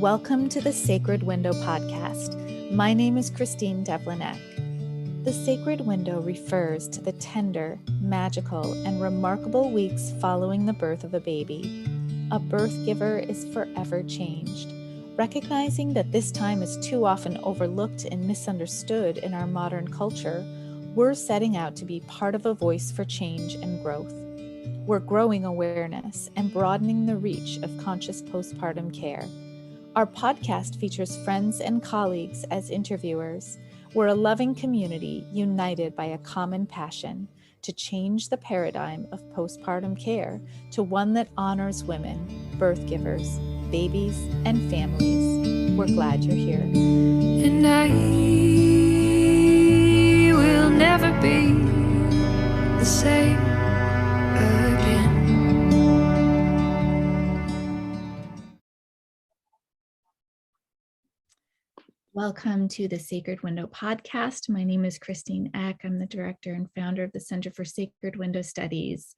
Welcome to the Sacred Window podcast. My name is Christine Devlinek. The Sacred Window refers to the tender, magical, and remarkable weeks following the birth of a baby. A birth giver is forever changed. Recognizing that this time is too often overlooked and misunderstood in our modern culture, we're setting out to be part of a voice for change and growth. We're growing awareness and broadening the reach of conscious postpartum care. Our podcast features friends and colleagues as interviewers. We're a loving community united by a common passion to change the paradigm of postpartum care to one that honors women, birth givers, babies, and families. We're glad you're here. And I will never be the same again. Welcome to the Sacred Window podcast. My name is Christine Eck. I'm the director and founder of the Center for Sacred Window Studies.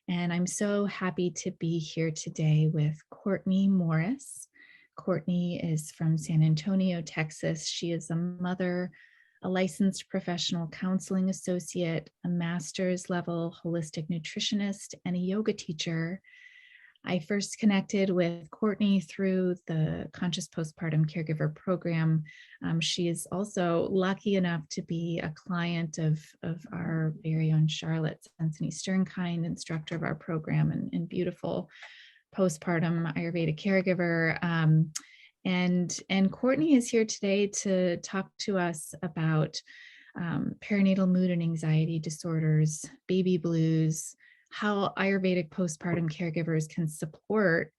And I'm so happy to be here today with Courtney Morris. Courtney is from San Antonio, Texas. She is a mother, a licensed professional counseling associate, a master's level holistic nutritionist, and a yoga teacher. I first connected with Courtney through the Conscious Postpartum Caregiver Program. She is also lucky enough to be a client of our very own Charlotte Anthony Sternkind, instructor of our program and beautiful postpartum Ayurveda caregiver. And Courtney is here today to talk to us about perinatal mood and anxiety disorders, baby blues, how Ayurvedic postpartum caregivers can support.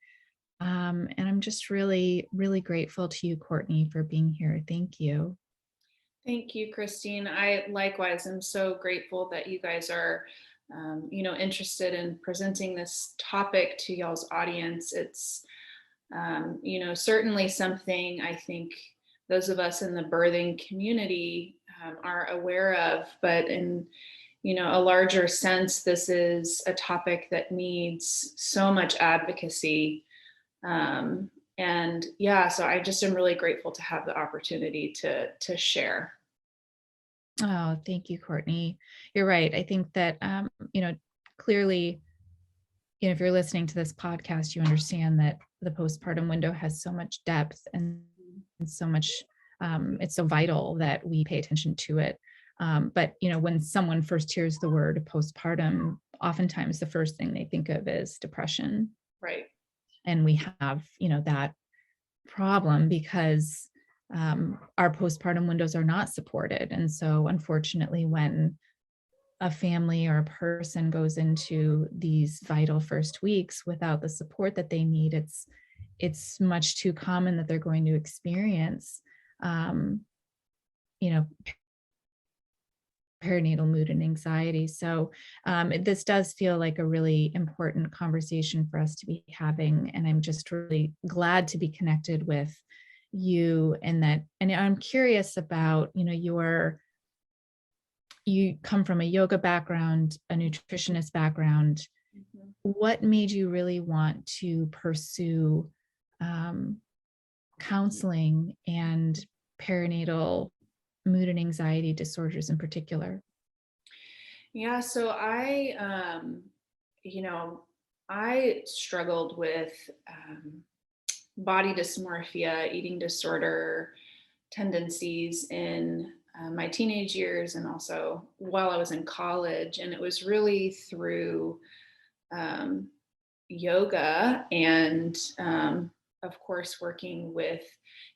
And I'm just really, really grateful to you, Courtney, for being here. Thank you. Thank you, Christine. I likewise am so grateful that you guys are, interested in presenting this topic to y'all's audience. It's, certainly something I think those of us in the birthing community are aware of, but in a larger sense, this is a topic that needs so much advocacy. So I just am really grateful to have the opportunity to share. Oh, thank you, Courtney. You're right. I think that, clearly, if you're listening to this podcast, you understand that the postpartum window has so much depth and so much, it's so vital that we pay attention to it. But when someone first hears the word postpartum, oftentimes the first thing they think of is depression. Right. And we have, that problem because our postpartum windows are not supported. And so unfortunately, when a family or a person goes into these vital first weeks without the support that they need, it's much too common that they're going to experience, perinatal mood and anxiety. So this does feel like a really important conversation for us to be having. And I'm just really glad to be connected with you and I'm curious about, you come from a yoga background, a nutritionist background. Mm-hmm. What made you really want to pursue counseling and perinatal mood and anxiety disorders in particular? Yeah, so I struggled with body dysmorphia, eating disorder tendencies in my teenage years and also while I was in college. And it was really through yoga and, of course, working with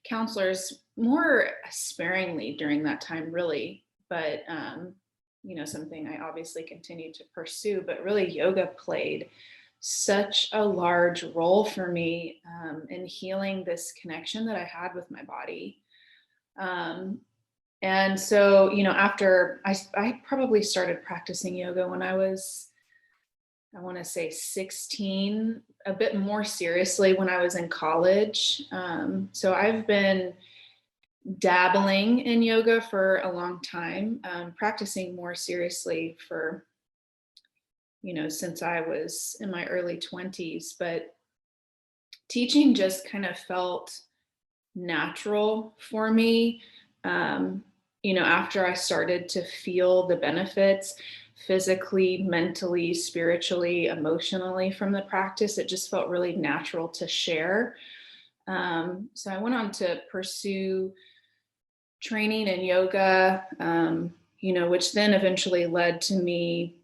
counselors more sparingly during that time, really. But, something I obviously continued to pursue, but really yoga played such a large role for me in healing this connection that I had with my body. And so, after I probably started practicing yoga when I was, I want to say 16, a bit more seriously when I was in college. So I've been dabbling in yoga for a long time, practicing more seriously for, since I was in my early 20s, but teaching just kind of felt natural for me. After I started to feel the benefits physically, mentally, spiritually, emotionally from the practice, it just felt really natural to share. So I went on to pursue training in yoga, which then eventually led to me,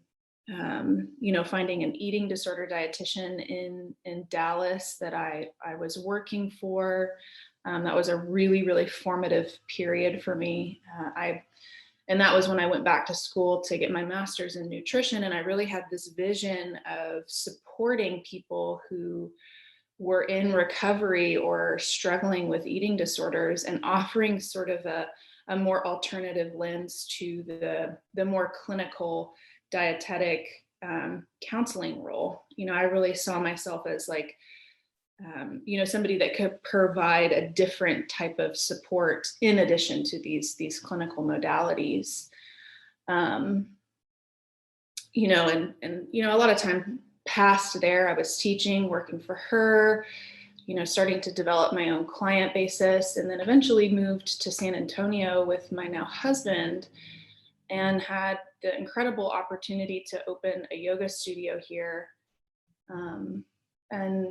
finding an eating disorder dietitian in Dallas that I was working for. That was a really, really formative period for me. And that was when I went back to school to get my master's in nutrition. And I really had this vision of supporting people who were in recovery or struggling with eating disorders and offering sort of a more alternative lens to the more clinical dietetic counseling role. I really saw myself as like, somebody that could provide a different type of support in addition to these clinical modalities. And a lot of time passed there. I was teaching, working for her, starting to develop my own client basis, and then eventually moved to San Antonio with my now husband and had the incredible opportunity to open a yoga studio here. And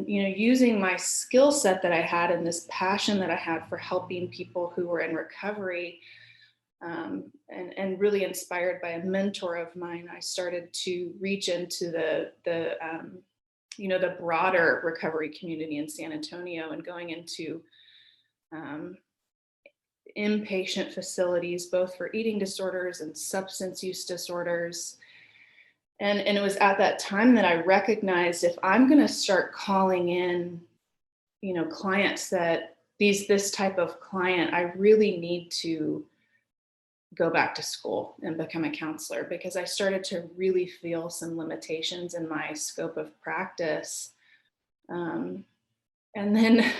using my skill set that I had and this passion that I had for helping people who were in recovery, and really inspired by a mentor of mine, I started to reach into the broader recovery community in San Antonio and going into inpatient facilities, both for eating disorders and substance use disorders. And it was at that time that I recognized, if I'm going to start calling in, clients that this type of client, I really need to go back to school and become a counselor, because I started to really feel some limitations in my scope of practice. And then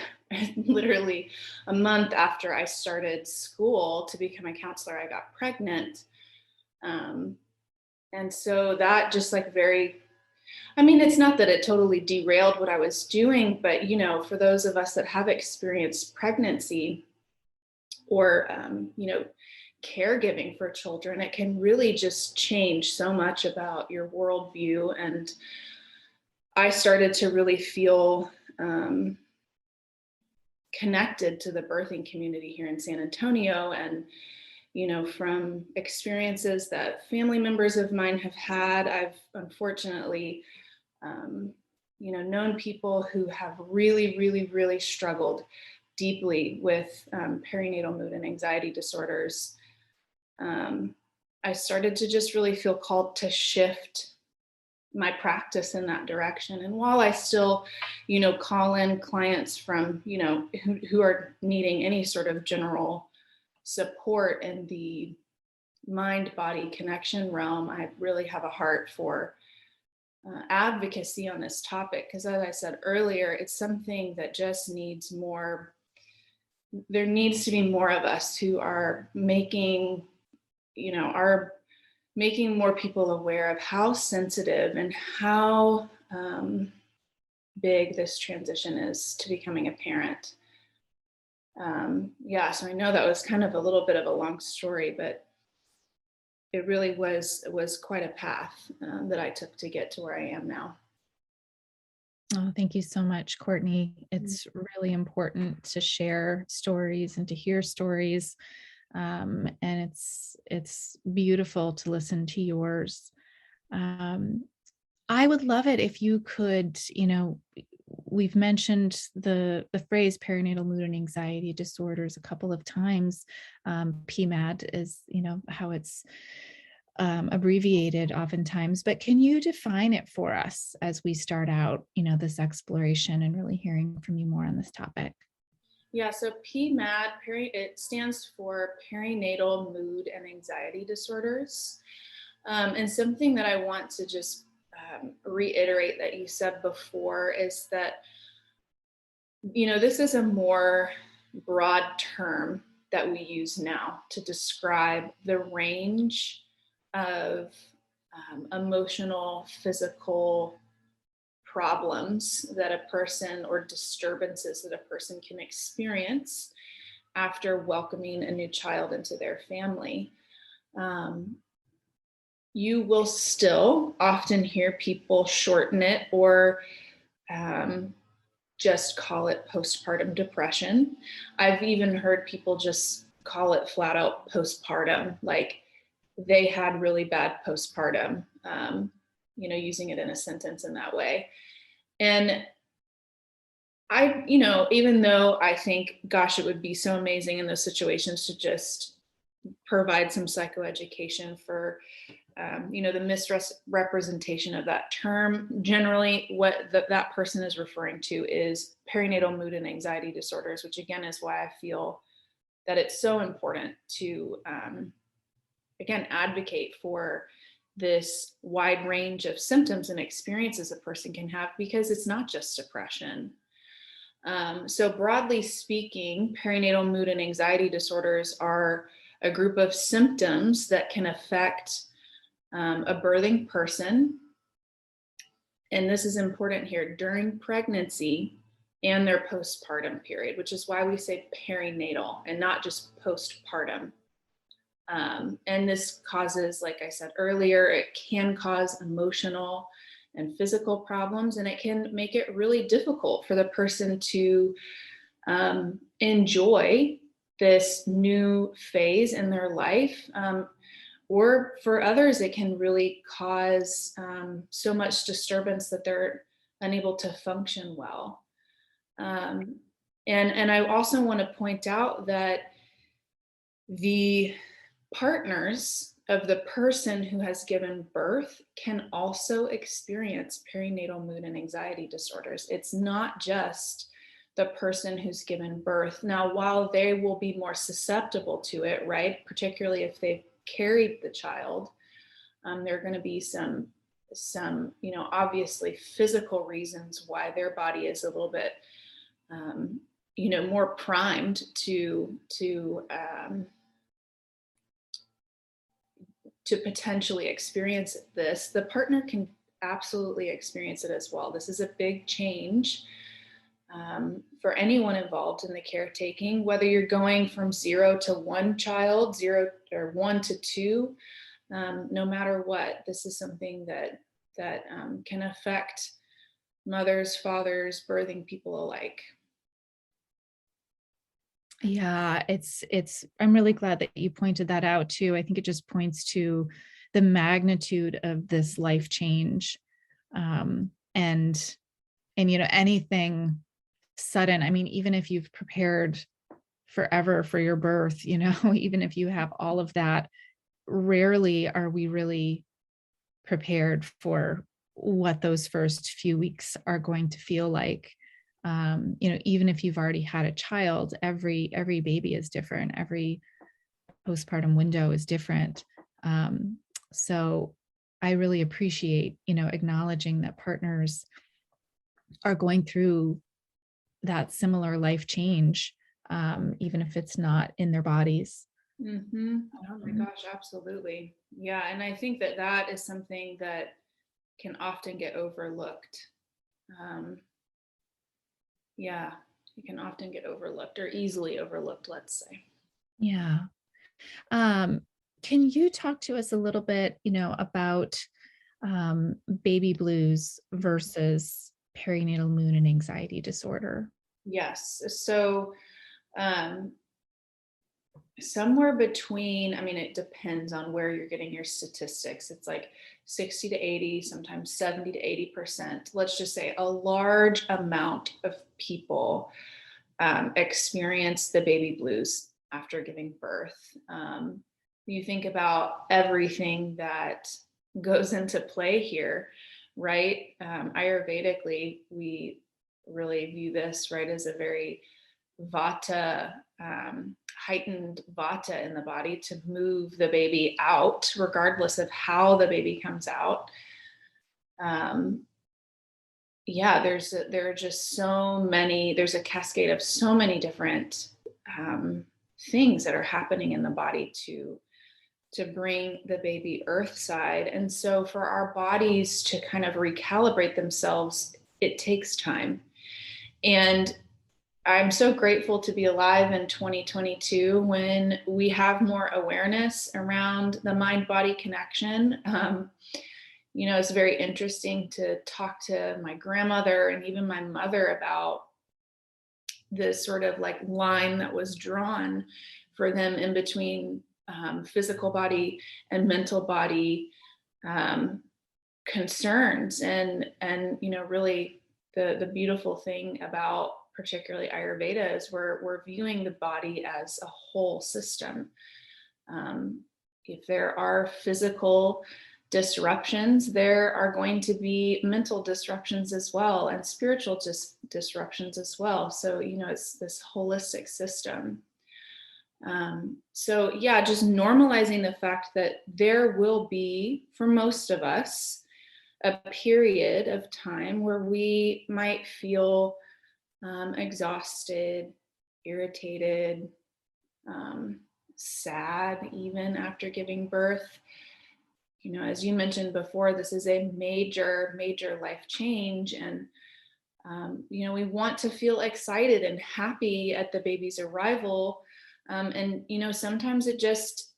literally a month after I started school to become a counselor, I got pregnant. And so that just it's not that it totally derailed what I was doing, but, for those of us that have experienced pregnancy or, caregiving for children, it can really just change so much about your worldview. And I started to really feel connected to the birthing community here in San Antonio. And from experiences that family members of mine have had, I've unfortunately, known people who have really, really, really struggled deeply with perinatal mood and anxiety disorders. I started to just really feel called to shift my practice in that direction. And while I still, call in clients from, who are needing any sort of general support in the mind-body connection realm, I really have a heart for advocacy on this topic, because as I said earlier, it's something that just needs more. There needs to be more of us who are making more people aware of how sensitive and how big this transition is to becoming a parent. So I know that was kind of a little bit of a long story, but it really was quite a path that I took to get to where I am now. Oh, thank you so much, Courtney. It's really important to share stories and to hear stories. And it's beautiful to listen to yours. I would love it if you could, we've mentioned the phrase perinatal mood and anxiety disorders a couple of times. PMAD is, how it's abbreviated oftentimes, but can you define it for us as we start out, this exploration and really hearing from you more on this topic? Yeah, so PMAD, it stands for perinatal mood and anxiety disorders. And something that I want to just reiterate that you said before is that, this is a more broad term that we use now to describe the range of emotional, physical problems that a person, or disturbances that a person can experience after welcoming a new child into their family. You will still often hear people shorten it, or just call it postpartum depression. I've even heard people just call it flat out postpartum, like they had really bad postpartum, using it in a sentence in that way. And I, even though I think, gosh, it would be so amazing in those situations to just provide some psychoeducation for, the misrepresentation of that term. Generally, what that person is referring to is perinatal mood and anxiety disorders, which again is why I feel that it's so important to, again, advocate for this wide range of symptoms and experiences a person can have, because it's not just depression. So broadly speaking, perinatal mood and anxiety disorders are a group of symptoms that can affect a birthing person. And this is important here, during pregnancy and their postpartum period, which is why we say perinatal and not just postpartum. And this causes, like I said earlier, it can cause emotional and physical problems, and it can make it really difficult for the person to enjoy this new phase in their life. Or for others, it can really cause so much disturbance that they're unable to function well. And I also want to point out that the partners of the person who has given birth can also experience perinatal mood and anxiety disorders. It's not just the person who's given birth. Now, while they will be more susceptible to it, right, particularly if they've carried the child, there are going to be some obviously physical reasons why their body is a little bit more primed to potentially experience this. The partner can absolutely experience it as well. This is a big change for anyone involved in the caretaking, whether you're going from 0 to 1 child, 0 or 1 to 2, no matter what, this is something that can affect mothers, fathers, birthing people alike. Yeah, I'm really glad that you pointed that out too. I think it just points to the magnitude of this life change. And anything sudden, I mean, even if you've prepared forever for your birth, even if you have all of that, rarely are we really prepared for what those first few weeks are going to feel like. Even if you've already had a child, every baby is different. Every postpartum window is different. So I really appreciate, acknowledging that partners are going through that similar life change, even if it's not in their bodies. Mm-hmm. Oh my gosh, absolutely. Yeah. And I think that is something that can often get overlooked. Yeah, it can often get overlooked, or easily overlooked, let's say. Yeah. Can you talk to us a little bit, about baby blues versus perinatal mood and anxiety disorder? Yes. So somewhere between, I mean, it depends on where you're getting your statistics. It's like 60 to 80, sometimes 70 to 80%. Let's just say a large amount of people experience the baby blues after giving birth. You think about everything that goes into play here, right? Ayurvedically, we really view this, right, as a very vata, heightened vata in the body to move the baby out, regardless of how the baby comes out. There are just so many, there's a cascade of so many different things that are happening in the body to bring the baby earth side. And so for our bodies to kind of recalibrate themselves it takes time. And I'm so grateful to be alive in 2022 when we have more awareness around the mind-body connection. It's very interesting to talk to my grandmother and even my mother about this sort of like line that was drawn for them in between physical body and mental body concerns. And really the beautiful thing about particularly Ayurveda is we're viewing the body as a whole system. If there are physical disruptions, there are going to be mental disruptions as well, and spiritual disruptions as well. So, it's this holistic system. So yeah, just normalizing the fact that there will be, for most of us, a period of time where we might feel exhausted, irritated, sad, even after giving birth. As you mentioned before, this is a major, major life change. And, we want to feel excited and happy at the baby's arrival. And, sometimes it just,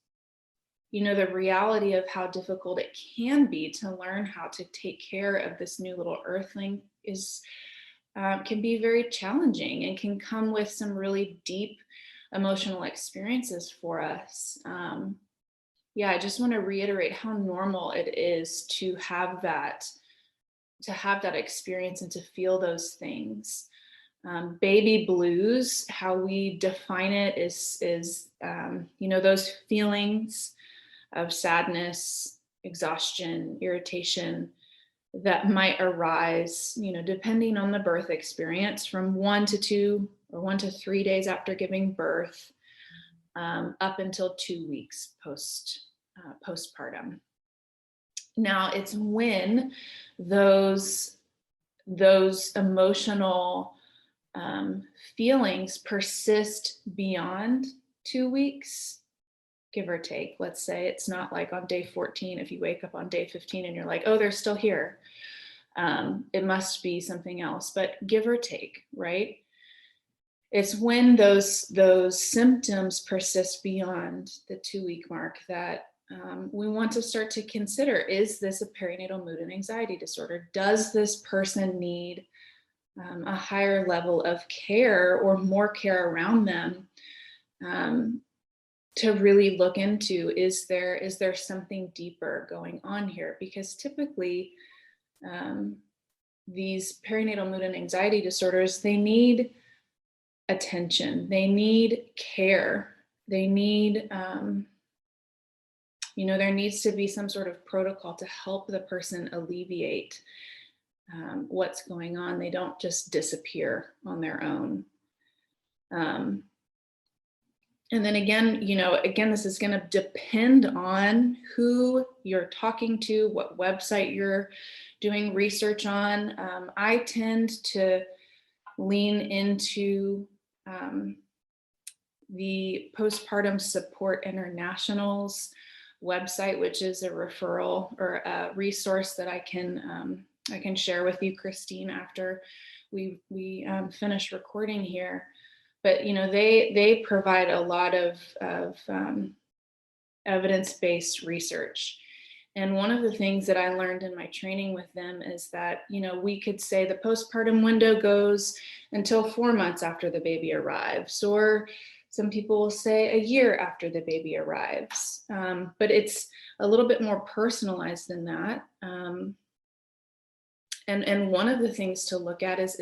the reality of how difficult it can be to learn how to take care of this new little earthling can be very challenging and can come with some really deep emotional experiences for us. I just want to reiterate how normal it is to have that experience and to feel those things. Baby blues, how we define it is those feelings of sadness, exhaustion, irritation that might arise, depending on the birth experience, from 1 to 2 or 1 to 3 days after giving birth, up until 2 weeks postpartum. Now, it's when those emotional feelings persist beyond 2 weeks, give or take. Let's say it's not like on day 14, if you wake up on day 15 and you're like, oh, they're still here. It must be something else, but give or take, right? It's when those symptoms persist beyond the 2-week mark that we want to start to consider, is this a perinatal mood and anxiety disorder? Does this person need a higher level of care or more care around them to really look into? Is there something deeper going on here? Because typically these perinatal mood and anxiety disorders, they need attention, they need care, they need there needs to be some sort of protocol to help the person alleviate what's going on. They don't just disappear on their own. And then again, this is going to depend on who you're talking to, what website you're doing research on. I tend to lean into the Postpartum Support International's website, which is a referral or a resource that I can share with you, Christine, after we finish recording here. But they provide a lot of evidence-based research. And one of the things that I learned in my training with them is that, we could say the postpartum window goes until 4 months after the baby arrives, or some people will say a year after the baby arrives. But it's a little bit more personalized than that. And one of the things to look at is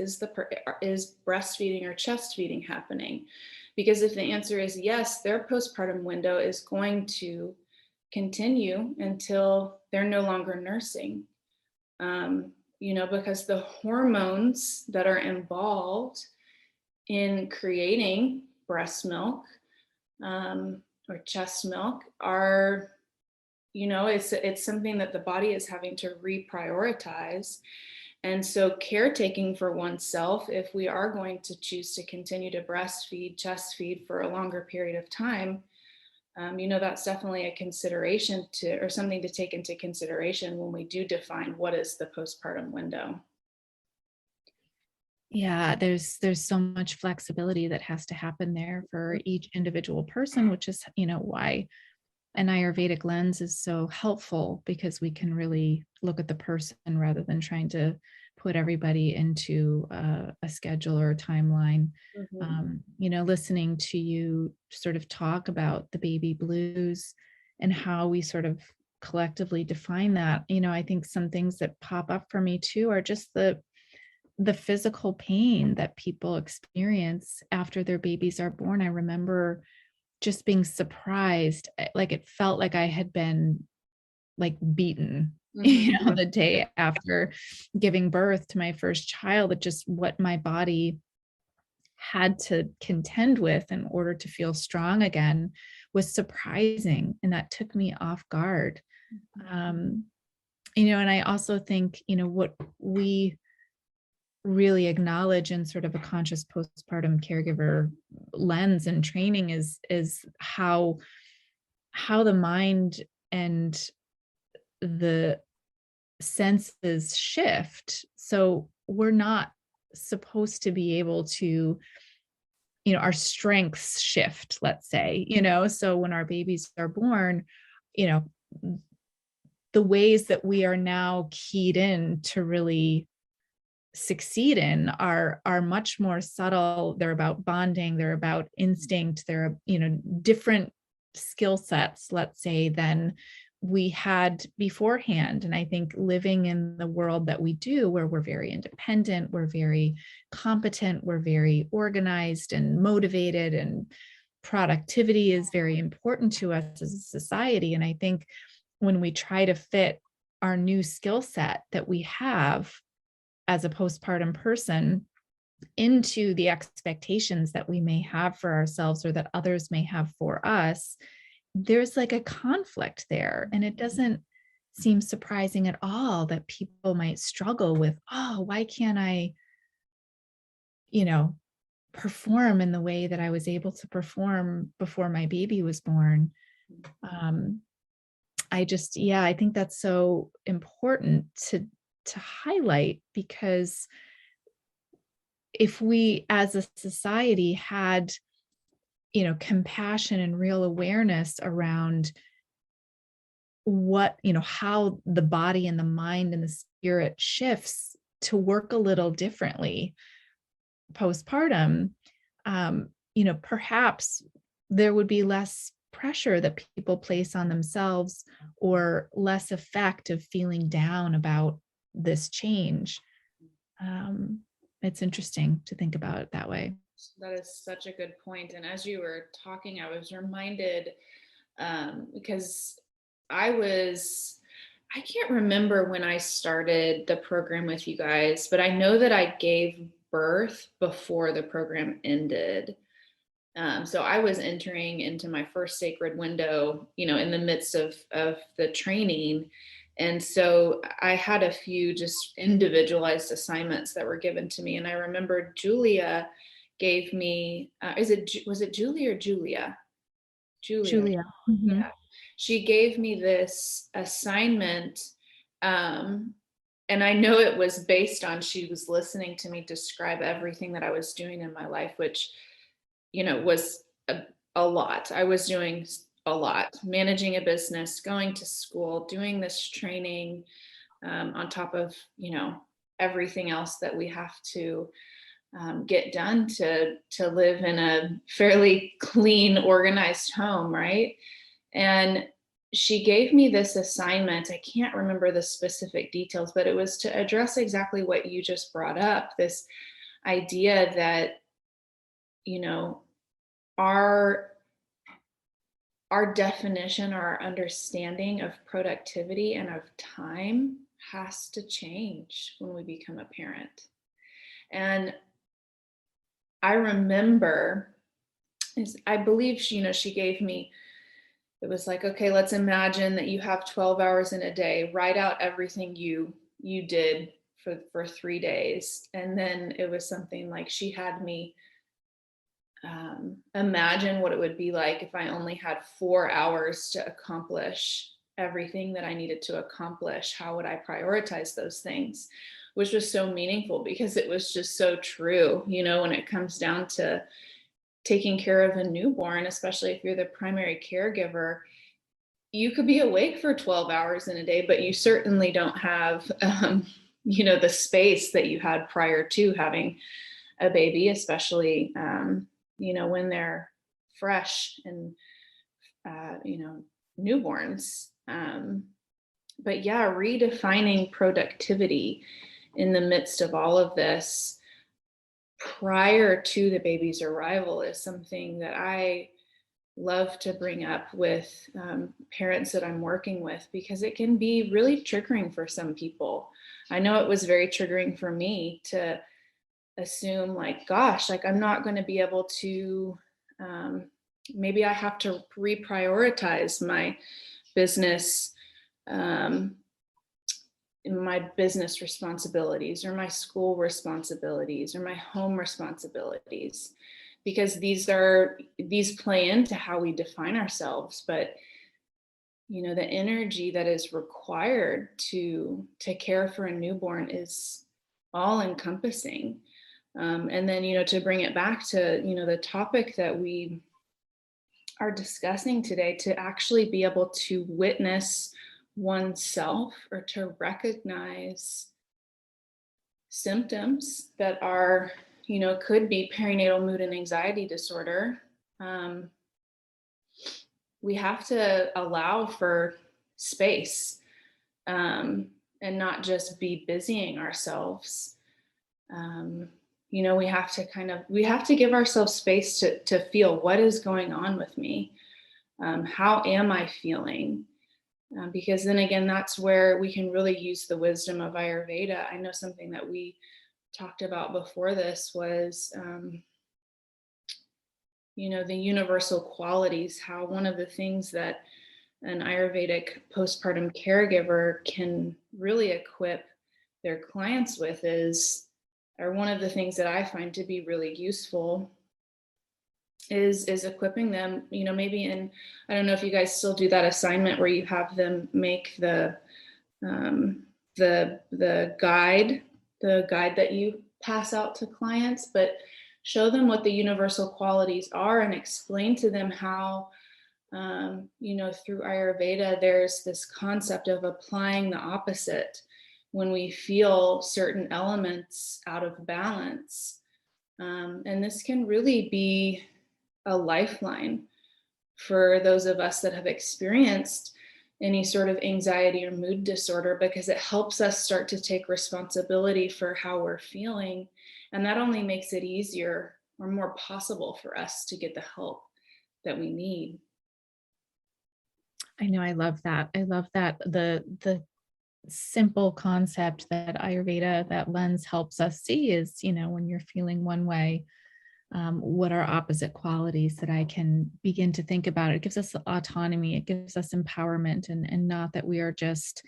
breastfeeding or chest feeding happening? Because if the answer is yes, their postpartum window is going to continue until they're no longer nursing. Because the hormones that are involved in creating breast milk or chest milk are, it's something that the body is having to reprioritize. And so caretaking for oneself, if we are going to choose to continue to breastfeed, chest feed for a longer period of time, that's definitely a consideration or something to take into consideration when we do define what is the postpartum window. Yeah, there's so much flexibility that has to happen there for each individual person, which is, why an Ayurvedic lens is so helpful, because we can really look at the person rather than trying to put everybody into a schedule or a timeline. Mhm. Listening to you sort of talk about the baby blues and how we sort of collectively define that, I think some things that pop up for me too are just the physical pain that people experience after their babies are born. I remember just being surprised, like, it felt like I had been, like, beaten, Mhm. the day after giving birth to my first child. It just what my body had to contend with in order to feel strong again was surprising, and that took me off guard. Um, and I also think, what we really acknowledge in sort of a conscious postpartum caregiver lens and training is how the mind and the senses shift. So we're not supposed to be able to, our strengths shift, let's say, so when our babies are born, you know the ways that we are now keyed in to really succeed in are much more subtle. They're about bonding, they're about instinct, they're, different skill sets, let's say, than we had beforehand. And I think living in the world that we do, where we're very independent, we're very competent, we're very organized and motivated, and productivity is very important to us as a society. And I think when we try to fit our new skill set that we have as a postpartum person into the expectations that we may have for ourselves or that others may have for us, there's like a conflict there. And it doesn't seem surprising at all that people might struggle with, oh, why can't I, you know, perform in the way that I was able to perform before my baby was born? Um, yeah, I think that's so important to highlight, because if we as a society had, compassion and real awareness around what, how the body and the mind and the spirit shifts to work a little differently postpartum, perhaps there would be less pressure that people place on themselves, or less effect of feeling down about this change. Um, it's interesting to think about it that way. That is such a good point. And as you were talking, I was reminded, because I was, I can't remember when I started the program with you guys, but I know that I gave birth before the program ended. So I was entering into my first sacred window, in the midst of the training. And so I had a few just individualized assignments that were given to me. And I remember Julia gave me, was it Julie or Julia? Julia. Julia. Mhm. Yeah. She gave me this assignment. Um, and I know it was based on, she was listening to me describe everything that I was doing in my life, which, was a lot. I was doing a lot, managing a business, going to school, doing this training, on top of, everything else that we have to get done to live in a fairly clean, organized home, right? And she gave me this assignment. I can't remember the specific details, but it was to address exactly what you just brought up, this idea that, you know, our our definition, our understanding of productivity and of time has to change when we become a parent. And I remember, I believe she, she gave me, it was like, okay, let's imagine that you have 12 hours in a day, write out everything you did for 3 days. And then it was something like, she had me imagine what it would be like if I only had 4 hours to accomplish everything that I needed to accomplish. How would I prioritize those things? was just so meaningful because it was just so true, when it comes down to taking care of a newborn, especially if you're the primary caregiver. You could be awake for 12 hours in a day, but you certainly don't have, the space that you had prior to having a baby, especially, when they're fresh and, newborns. But yeah, redefining productivity in the midst of all of this prior to the baby's arrival is something that I love to bring up with parents that I'm working with, because it can be really triggering for some people. I know it was very triggering for me to assume, like, gosh, like I'm not going to be able to, maybe I have to reprioritize business um, my business responsibilities or my school responsibilities or my home responsibilities, because these play into how we define ourselves. But the energy that is required to care for a newborn is all encompassing. And then to bring it back to the topic that we are discussing today, to actually be able to witness oneself or to recognize symptoms that are, could be perinatal mood and anxiety disorder. We have to allow for space, and not just be busying ourselves. We have to give ourselves space to feel what is going on with me. How am I feeling? Because then again, that's where we can really use the wisdom of Ayurveda. I know something that we talked about before this was, the universal qualities, how one of the things that an Ayurvedic postpartum caregiver can really equip their clients with or one of the things that I find to be really useful is equipping them, maybe I don't know if you guys still do that assignment where you have them make the guide that you pass out to clients, but show them what the universal qualities are and explain to them how, through Ayurveda, there's this concept of applying the opposite when we feel certain elements out of balance. And this can really be a lifeline for those of us that have experienced any sort of anxiety or mood disorder, because it helps us start to take responsibility for how we're feeling. And that only makes it easier or more possible for us to get the help that we need. I know, I love that. I love that the simple concept that Ayurveda, that lens helps us see is, when you're feeling one way, what are opposite qualities that I can begin to think about. It gives us autonomy, it gives us empowerment, and not that we are just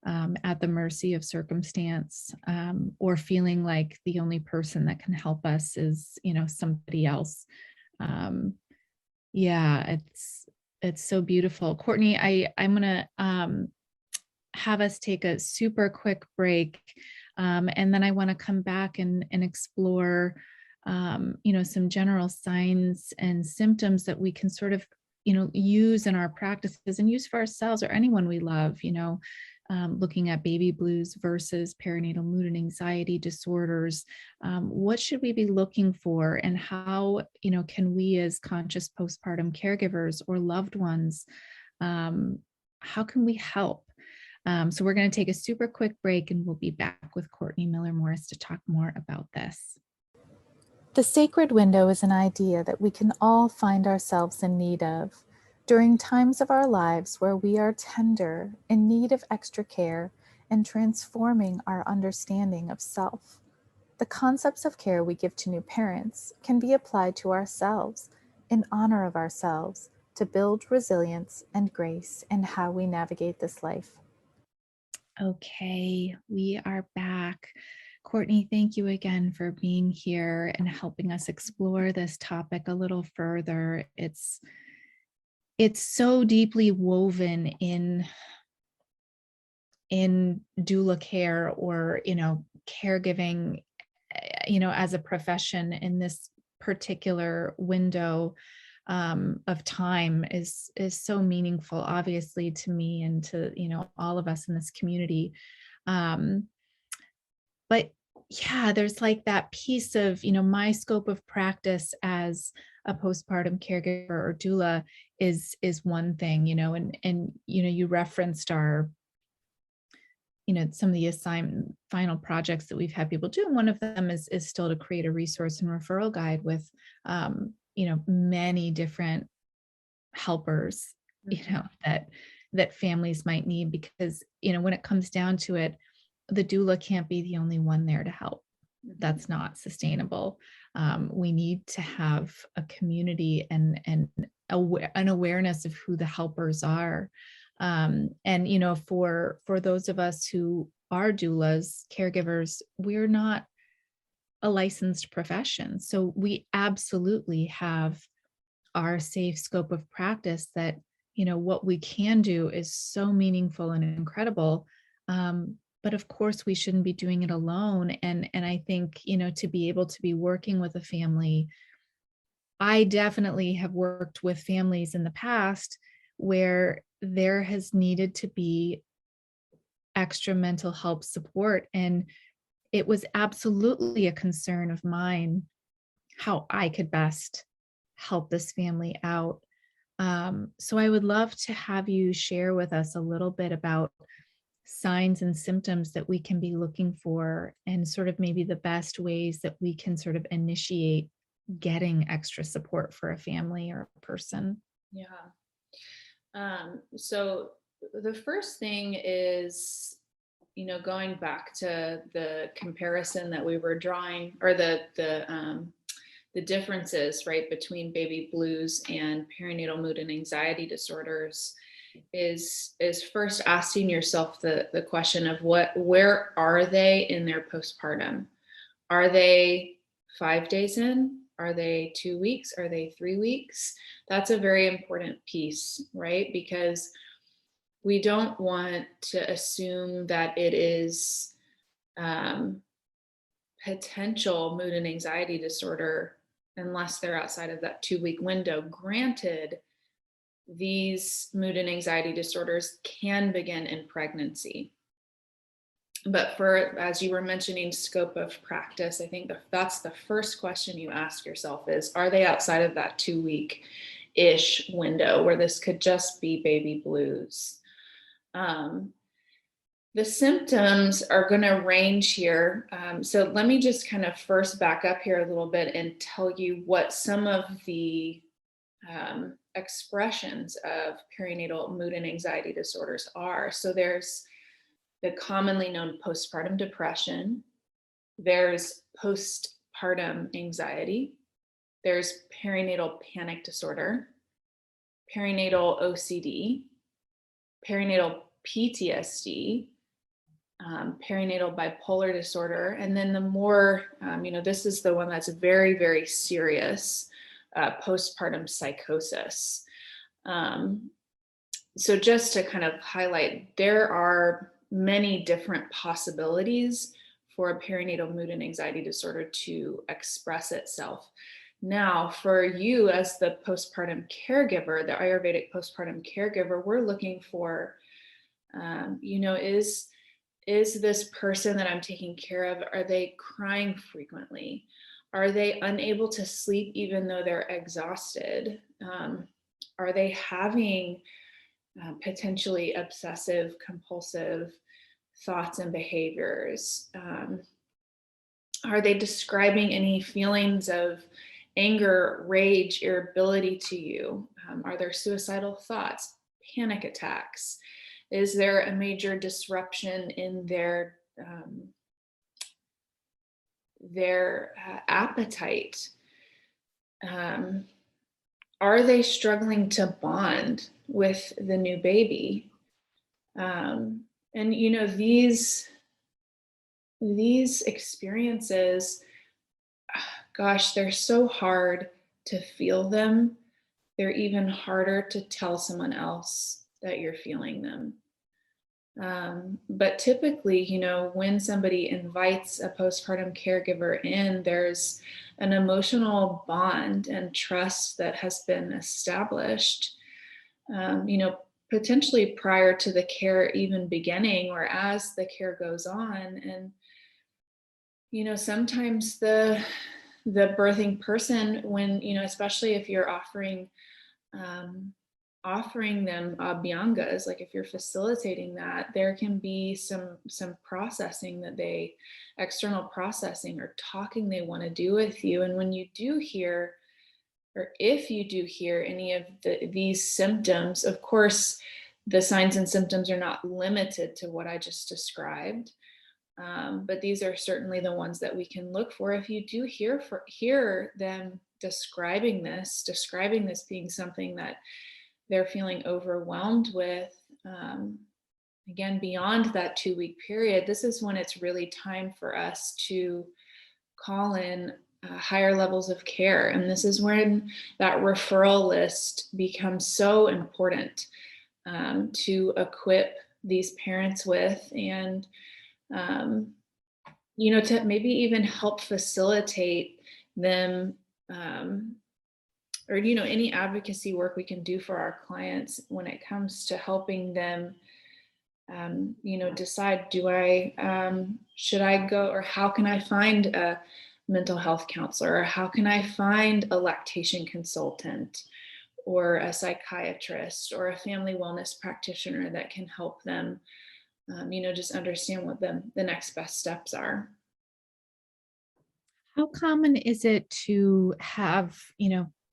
at the mercy of circumstance, or feeling like the only person that can help us is, somebody else. Yeah, it's so beautiful. Courtney, I'm gonna have us take a super quick break, and then I want to come back and explore some general signs and symptoms that we can sort of, use in our practices and use for ourselves or anyone we love, looking at baby blues versus perinatal mood and anxiety disorders. What should we be looking for, and how, can we as conscious postpartum caregivers or loved ones, how can we help? So we're going to take a super quick break, and we'll be back with Courtney Miller-Morris to talk more about this. The sacred window is an idea that we can all find ourselves in need of during times of our lives where we are tender, in need of extra care, and transforming our understanding of self. The concepts of care we give to new parents can be applied to ourselves in honor of ourselves to build resilience and grace in how we navigate this life. Okay, we are back. Courtney, thank you again for being here and helping us explore this topic a little further. It's so deeply woven in doula care, or caregiving, as a profession in this particular window of time is so meaningful, obviously, to me and to, all of us in this community. Um, but yeah, there's like that piece of, my scope of practice as a postpartum caregiver or doula is one thing, and you referenced our, some of the assigned final projects that we've had people do. And one of them is still to create a resource and referral guide with many different helpers, that families might need, because, when it comes down to it, the doula can't be the only one there to help. That's not sustainable. We need to have a community and an awareness of who the helpers are. And for those of us who are doulas, caregivers, we're not a licensed profession. So we absolutely have our safe scope of practice that, what we can do is so meaningful and incredible. But of course we shouldn't be doing it alone. And I think, to be able to be working with a family, I definitely have worked with families in the past where there has needed to be extra mental health support. And it was absolutely a concern of mine how I could best help this family out. So I would love to have you share with us a little bit about signs and symptoms that we can be looking for, and sort of maybe the best ways that we can sort of initiate getting extra support for a family or a person. Yeah. So the first thing is, going back to the comparison that we were drawing, or the differences, right, between baby blues and perinatal mood and anxiety disorders, is first asking yourself the question of where are they in their postpartum? Are they 5 days in? Are they 2 weeks? Are they 3 weeks? That's a very important piece, right? Because we don't want to assume that it is potential mood and anxiety disorder unless they're outside of that 2-week window. Granted, these mood and anxiety disorders can begin in pregnancy. But as you were mentioning, scope of practice, I think that's the first question you ask yourself is, are they outside of that 2-week-ish window where this could just be baby blues? The symptoms are going to range here. So let me just kind of first back up here a little bit and tell you what some of the expressions of perinatal mood and anxiety disorders are. So there's the commonly known postpartum depression, there's postpartum anxiety, there's perinatal panic disorder, perinatal OCD, perinatal PTSD, perinatal bipolar disorder, and then the more, this is the one that's very, very serious, postpartum psychosis. So just to kind of highlight, there are many different possibilities for a perinatal mood and anxiety disorder to express itself. Now, for you as the postpartum caregiver, the Ayurvedic postpartum caregiver, we're looking for, is this person that I'm taking care of, are they crying frequently? Are they unable to sleep even though they're exhausted? Are they having potentially obsessive compulsive thoughts and behaviors? Are they describing any feelings of anger, rage, irritability to you? Are there suicidal thoughts, panic attacks? Is there a major disruption in their appetite? Are they struggling to bond with the new baby? And these experiences, gosh, they're so hard to feel them. They're even harder to tell someone else that you're feeling them. But typically, when somebody invites a postpartum caregiver in, there's an emotional bond and trust that has been established, potentially prior to the care even beginning or as the care goes on. And, sometimes the birthing person, when, especially if you're um, offering them biangas, like if you're facilitating that, there can be some processing external processing or talking they want to do with you. And when you do hear, or if you do hear any of these symptoms, of course, the signs and symptoms are not limited to what I just described. But these are certainly the ones that we can look for. If you do hear them describing this being something that they're feeling overwhelmed with, again, beyond that 2-week period, this is when it's really time for us to call in higher levels of care. And this is when that referral list becomes so important to equip these parents with, and to maybe even help facilitate them, or any advocacy work we can do for our clients when it comes to helping them decide, should I go, or how can I find a mental health counselor, or how can I find a lactation consultant or a psychiatrist or a family wellness practitioner that can help them just understand what the next best steps are. How common is it to have,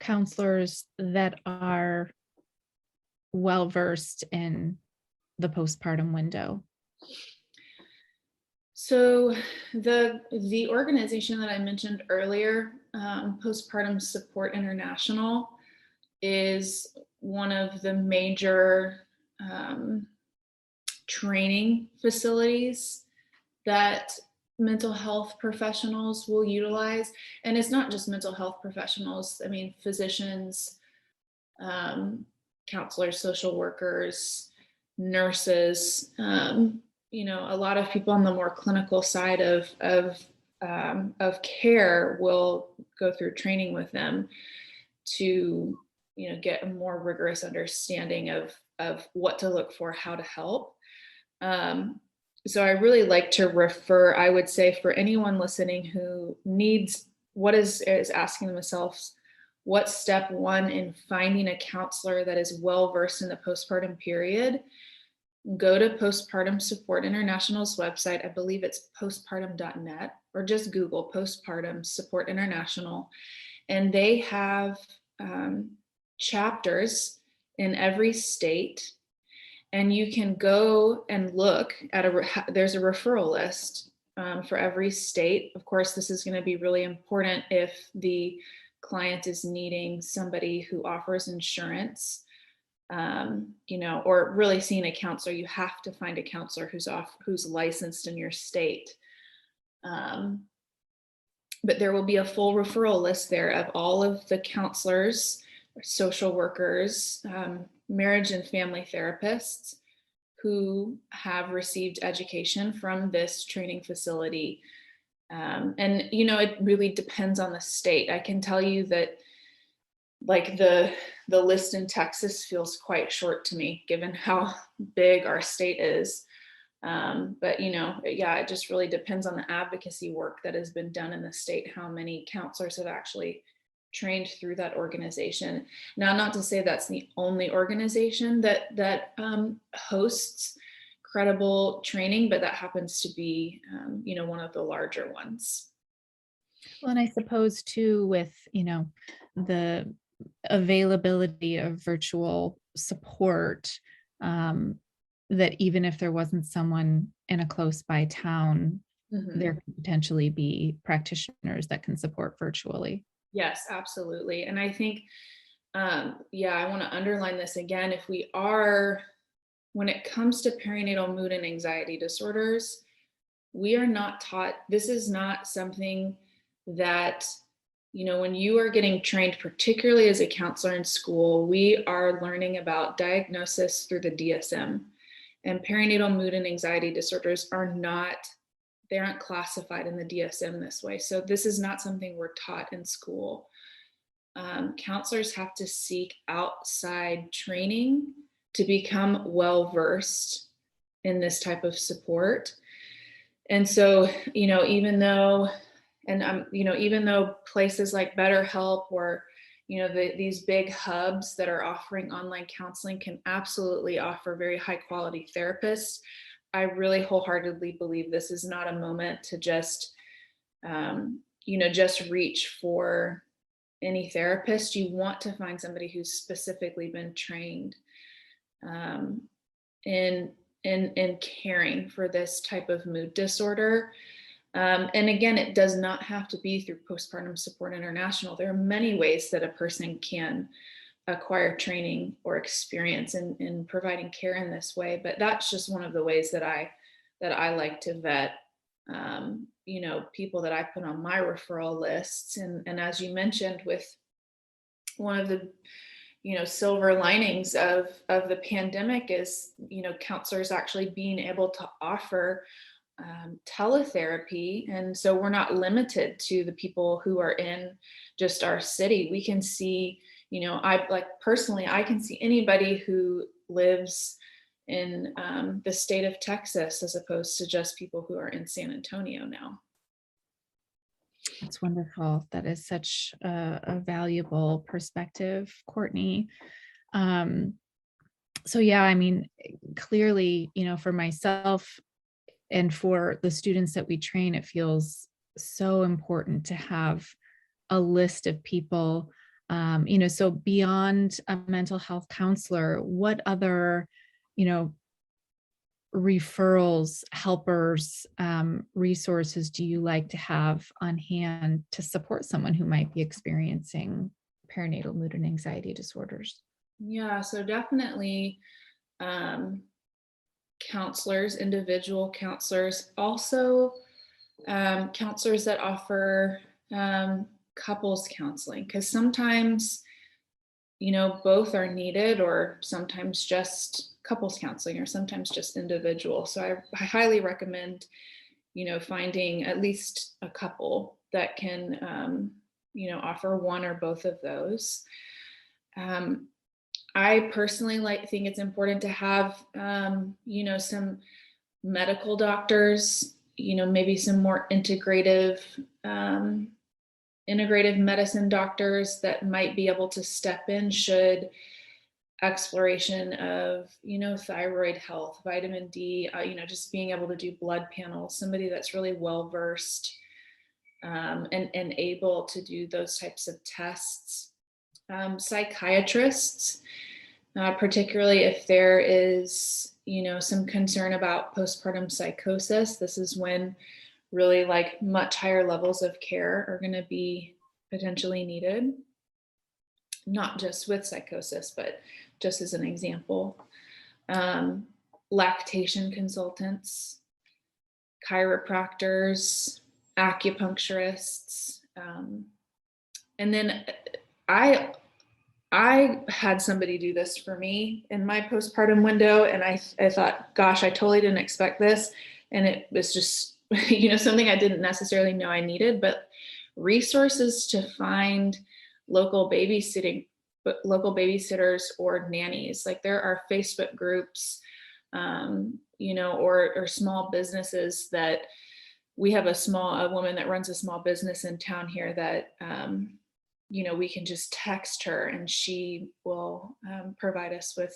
counselors that are well versed in the postpartum window? So the organization that I mentioned earlier, Postpartum Support International, is one of the major training facilities that mental health professionals will utilize. And it's not just mental health professionals. I mean, physicians, counselors, social workers, nurses, a lot of people on the more clinical side of care will go through training with them to, get a more rigorous understanding of what to look for, how to help. So I really like to refer, I would say, for anyone listening who is asking themselves, what's step one in finding a counselor that is well versed in the postpartum period? Go to Postpartum Support International's website. I believe it's postpartum.net, or just Google Postpartum Support International. And they have chapters in every state. And you can go and look at there's a referral list for every state. Of course, this is going to be really important if the client is needing somebody who offers insurance, or really seeing a counselor. You have to find a counselor who's licensed in your state. But there will be a full referral list there of all of the counselors, social workers, marriage and family therapists who have received education from this training facility. And, it really depends on the state. I can tell you that, like, the list in Texas feels quite short to me, given how big our state is. But, it just really depends on the advocacy work that has been done in the state, how many counselors have actually trained through that organization. Now, not to say that's the only organization that hosts credible training, but that happens to be, one of the larger ones. Well, and I suppose too, with, the availability of virtual support, that even if there wasn't someone in a close by town, there could potentially be practitioners that can support virtually. Yes, absolutely. And I think, I want to underline this again. When it comes to perinatal mood and anxiety disorders, we are not taught, this is not something that, when you are getting trained, particularly as a counselor in school, we are learning about diagnosis through the DSM. And perinatal mood and anxiety disorders they aren't classified in the DSM this way. So this is not something we're taught in school. Counselors have to seek outside training to become well-versed in this type of support. And so, even though places like BetterHelp or, these big hubs that are offering online counseling can absolutely offer very high quality therapists, I really wholeheartedly believe this is not a moment to just reach for any therapist. You want to find somebody who's specifically been trained in caring for this type of mood disorder. And again, it does not have to be through Postpartum Support International. There are many ways that a person can acquire training or experience in providing care in this way, but that's just one of the ways that I like to vet people that I put on my referral lists. And as you mentioned, with one of the silver linings of the pandemic is counselors actually being able to offer teletherapy, and so we're not limited to the people who are in just our city. We can see, I can see anybody who lives in the state of Texas as opposed to just people who are in San Antonio now. That's wonderful. That is such a valuable perspective, Courtney. So yeah, I mean, clearly, for myself and for the students that we train, it feels so important to have a list of people, so beyond a mental health counselor, what other, referrals, helpers, resources do you like to have on hand to support someone who might be experiencing perinatal mood and anxiety disorders? Yeah, so definitely counselors, individual counselors, also counselors that offer couples counseling, because sometimes both are needed, or sometimes just couples counseling, or sometimes just individual. So I highly recommend finding at least a couple that can offer one or both of those. I personally think it's important to have some medical doctors, maybe some more integrative medicine doctors that might be able to step in should exploration of thyroid health, vitamin D, just being able to do blood panels, somebody that's really well versed and able to do those types of tests. Psychiatrists, particularly if there is some concern about postpartum psychosis. This is when really much higher levels of care are going to be potentially needed, not just with psychosis, but just as an example. Lactation consultants, chiropractors, acupuncturists. And then I had somebody do this for me in my postpartum window, and I thought, gosh, I totally didn't expect this. And it was just, something I didn't necessarily know I needed, but resources to find local babysitters or nannies. Like, there are Facebook groups, or small businesses that we have a woman that runs a small business in town here that, we can just text her and she will provide us with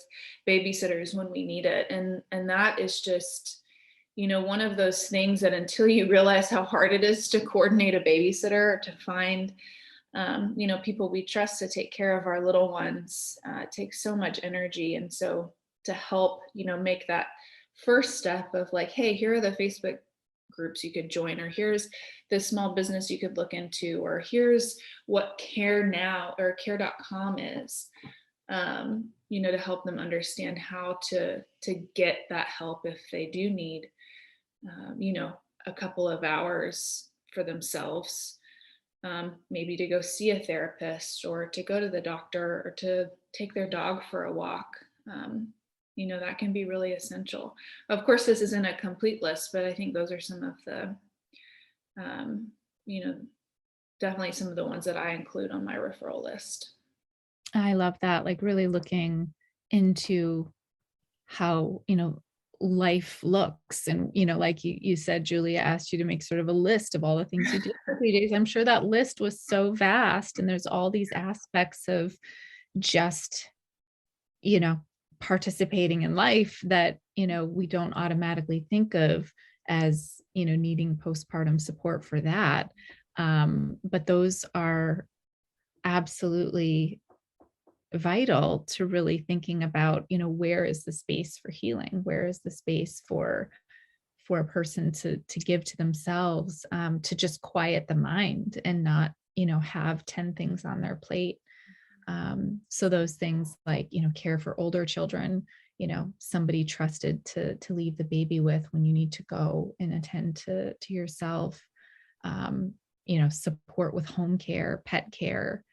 babysitters when we need it. And that is just, one of those things that until you realize how hard it is to coordinate a babysitter, to find, people we trust to take care of our little ones, it takes so much energy. And so to help, make that first step of hey, here are the Facebook groups you could join, or here's this small business you could look into, or here's what Care Now or care.com is, to help them understand how to get that help if they do need, a couple of hours for themselves, maybe to go see a therapist, or to go to the doctor, or to take their dog for a walk. that can be really essential. Of course, this isn't a complete list, but I think those are some of the, um, you know, definitely some of the ones that I include on my referral list. I love that, like really looking into how, life looks. And, like you said, Julia asked you to make sort of a list of all the things you did for 3 days. I'm sure that list was so vast. And there's all these aspects of just, you know, participating in life that, we don't automatically think of as, needing postpartum support for that. But those are absolutely vital to really thinking about, where is the space for healing? Where is the space for a person to give to themselves, to just quiet the mind and not, have 10 things on their plate. So those things like, care for older children, somebody trusted to leave the baby with when you need to go and attend to yourself, support with home care, pet care,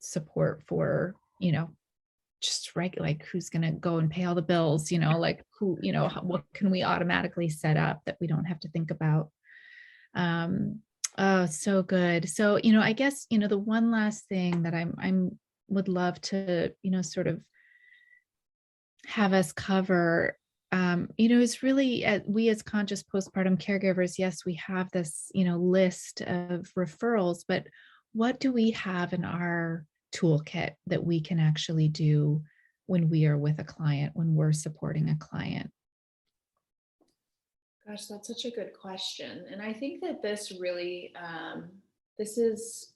support for, just regular, like who's going to go and pay all the bills, like who, what can we automatically set up that we don't have to think about. Oh, so good. So, I guess, the one last thing that I'm would love to, sort of have us cover, is really we as conscious postpartum caregivers, yes, we have this, list of referrals, but what do we have in our toolkit that we can actually do when we are with a client, when we're supporting a client? Gosh, that's such a good question. And I think that this really, this is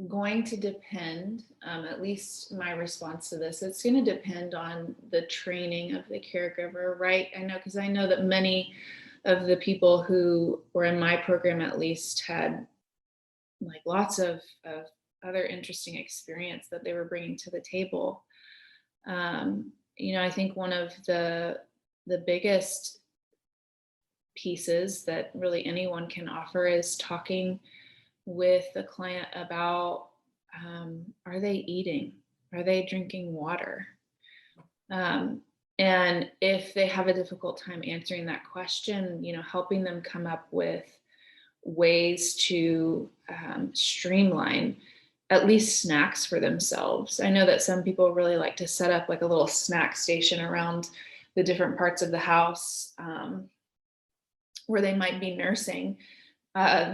going to depend, at least my response to this, it's going to depend on the training of the caregiver, right? I know, because I know that many of the people who were in my program at least had like lots of other interesting experience that they were bringing to the table. I think one of the biggest pieces that really anyone can offer is talking with the client about, are they eating? Are they drinking water? And if they have a difficult time answering that question, helping them come up with ways to streamline at least snacks for themselves. I know that some people really like to set up like a little snack station around the different parts of the house where they might be nursing.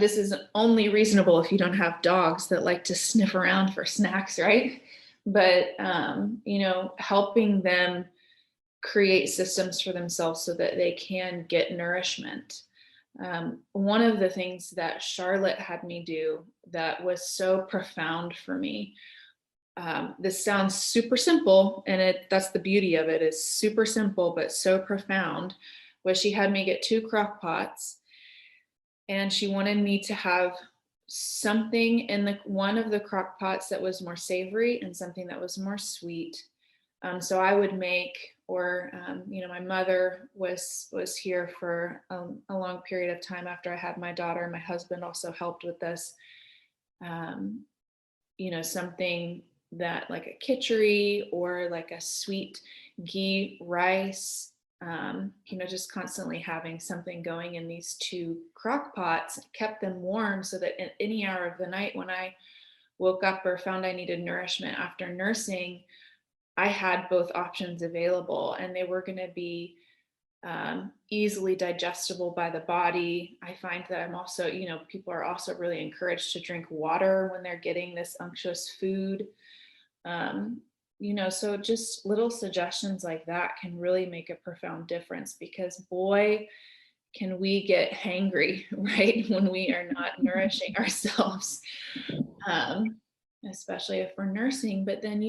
This is only reasonable if you don't have dogs that like to sniff around for snacks, right? But, helping them create systems for themselves so that they can get nourishment. One of the things that Charlotte had me do that was so profound for me, this sounds super simple, and that's the beauty of it, is super simple but so profound, was she had me get 2 crock pots, and she wanted me to have something in one of the crock pots that was more savory and something that was more sweet. So I would make, or my mother was here for a long period of time after I had my daughter. My husband also helped with this. Something that like a khichdi or like a sweet ghee rice. Just constantly having something going in these 2 crock pots kept them warm so that at any hour of the night when I woke up or found I needed nourishment after nursing, I had both options available, and they were going to be easily digestible by the body. I find that I'm also, people are also really encouraged to drink water when they're getting this unctuous food. So just little suggestions like that can really make a profound difference, because boy, can we get hangry, right? When we are not nourishing ourselves, especially if we're nursing. But then,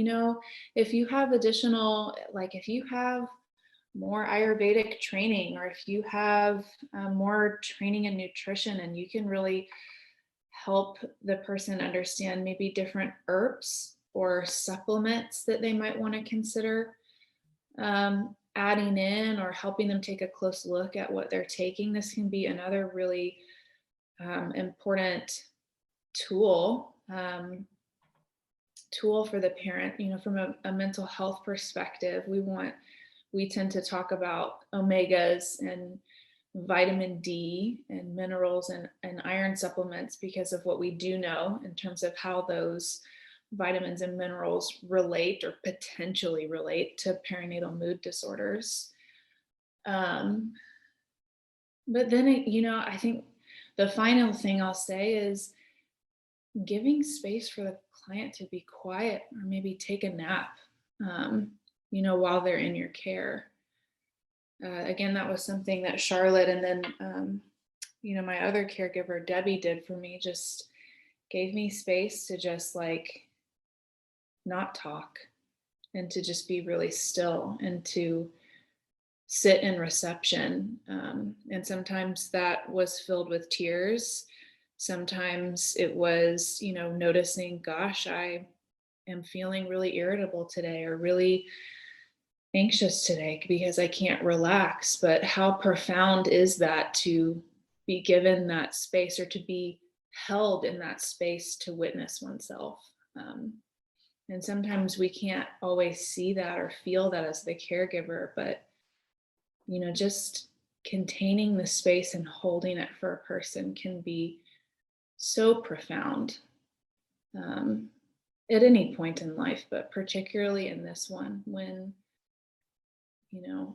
if you have additional, like if you have more Ayurvedic training, or if you have more training in nutrition, and you can really help the person understand maybe different herbs or supplements that they might want to consider adding in, or helping them take a close look at what they're taking, this can be another really important tool tool for the parent. From a mental health perspective, we tend to talk about omegas and vitamin D and minerals and iron supplements because of what we do know in terms of how those vitamins and minerals relate or potentially relate to perinatal mood disorders. But then, I think the final thing I'll say is giving space for the client to be quiet or maybe take a nap, while they're in your care. Again, that was something that Charlotte and then, my other caregiver, Debbie, did for me, just gave me space to just like not talk and to just be really still and to sit in reception. And sometimes that was filled with tears. Sometimes it was, noticing, gosh, I am feeling really irritable today or really anxious today because I can't relax. But how profound is that to be given that space or to be held in that space to witness oneself? And sometimes we can't always see that or feel that as the caregiver, but just containing the space and holding it for a person can be so profound at any point in life, but particularly in this one when,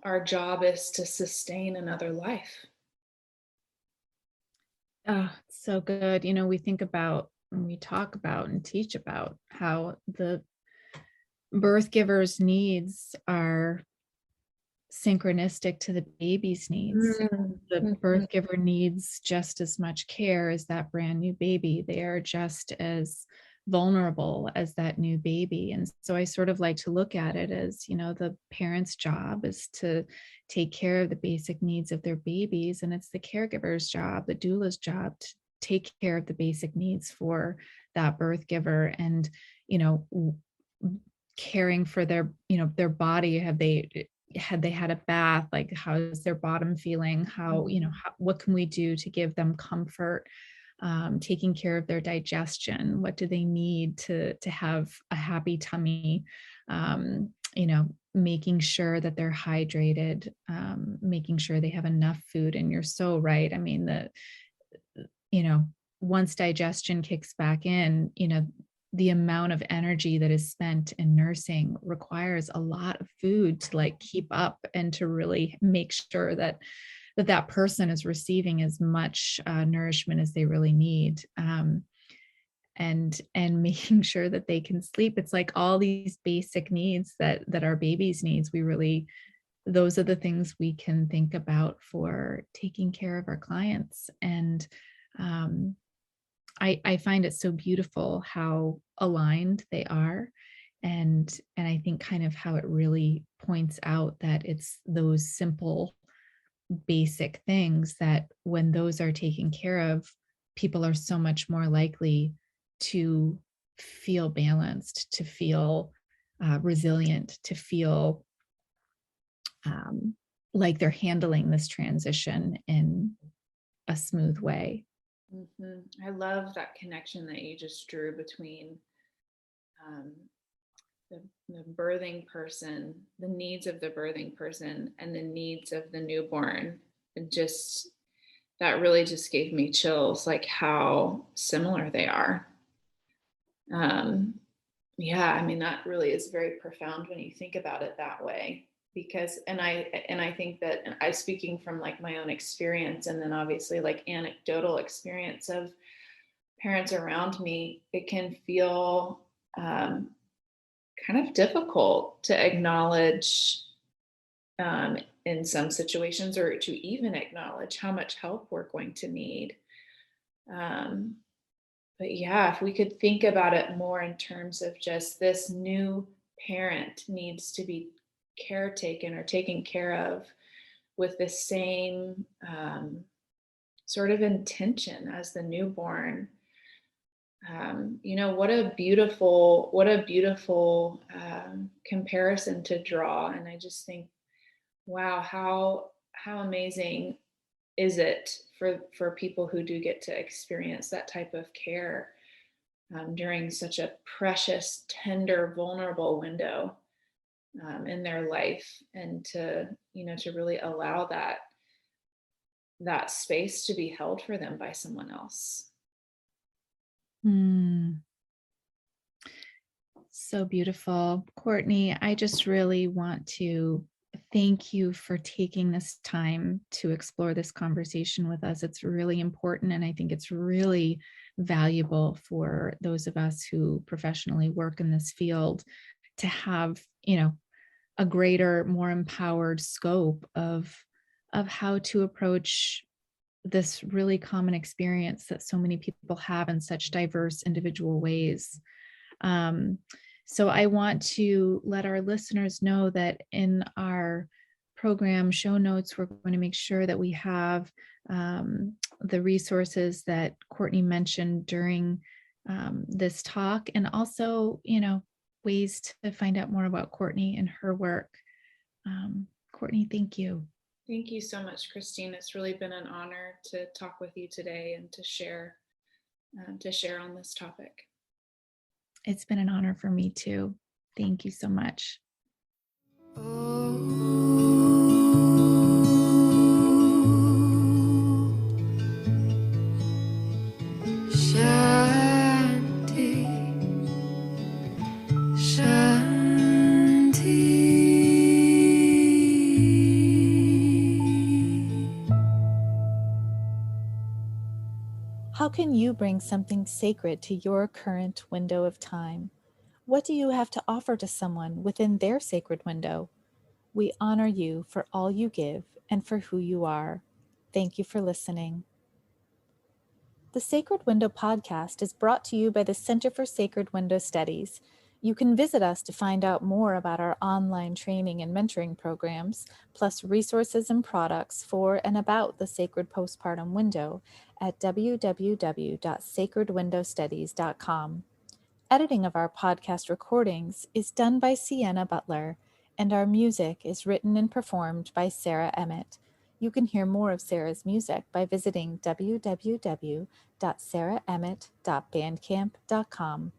our job is to sustain another life. Oh, it's so good. We think about and we talk about and teach about how the birth giver's needs are synchronistic to the baby's needs. The birth giver needs just as much care as that brand new baby. They are just as vulnerable as that new baby. And so I sort of like to look at it as, the parent's job is to take care of the basic needs of their babies. And it's the caregiver's job, the doula's job, to take care of the basic needs for that birth giver. And, caring for their, their body. Had they had a bath? Like, how is their bottom feeling? What can we do to give them comfort? Taking care of their digestion. What do they need to have a happy tummy? Making sure that they're hydrated, making sure they have enough food. And you're so right. I mean, once digestion kicks back in, the amount of energy that is spent in nursing requires a lot of food to like keep up and to really make sure that person is receiving as much nourishment as they really need, and making sure that they can sleep. It's like all these basic needs that our babies needs. Those are the things we can think about for taking care of our clients. And I find it so beautiful how aligned they are. And I think kind of how it really points out that it's those simple, basic things that when those are taken care of, people are so much more likely to feel balanced, to feel resilient, to feel like they're handling this transition in a smooth way. I love that connection that you just drew between the birthing person, the needs of the birthing person, and the needs of the newborn. That really just gave me chills, like how similar they are. Yeah, I mean, that really is very profound when you think about it that way. Because I think that I'm speaking from like my own experience, and then obviously like anecdotal experience of parents around me, it can feel kind of difficult to acknowledge in some situations, or to even acknowledge how much help we're going to need. But yeah, if we could think about it more in terms of just this new parent needs to be caretaken or taken care of with the same sort of intention as the newborn. What a beautiful comparison to draw. And I just think, wow, how amazing is it for people who do get to experience that type of care, during such a precious, tender, vulnerable window in their life, and to, to really allow that space to be held for them by someone else. So beautiful. Courtney, I just really want to thank you for taking this time to explore this conversation with us. It's really important, and I think it's really valuable for those of us who professionally work in this field to have, a greater, more empowered scope of how to approach this really common experience that so many people have in such diverse individual ways. So I want to let our listeners know that in our program show notes, we're going to make sure that we have the resources that Courtney mentioned during this talk, and also, ways to find out more about Courtney and her work. Courtney, thank you. Thank you so much, Christine. It's really been an honor to talk with you today and to share on this topic. It's been an honor for me too. Thank you so much. How can you bring something sacred to your current window of time? What do you have to offer to someone within their sacred window? We honor you for all you give and for who you are. Thank you for listening. The Sacred Window podcast is brought to you by the Center for Sacred Window Studies. You can visit us to find out more about our online training and mentoring programs, plus resources and products for and about the sacred postpartum window at www.sacredwindowstudies.com. Editing of our podcast recordings is done by Sienna Butler, and our music is written and performed by Sarah Emmett. You can hear more of Sarah's music by visiting www.sarahemmett.bandcamp.com.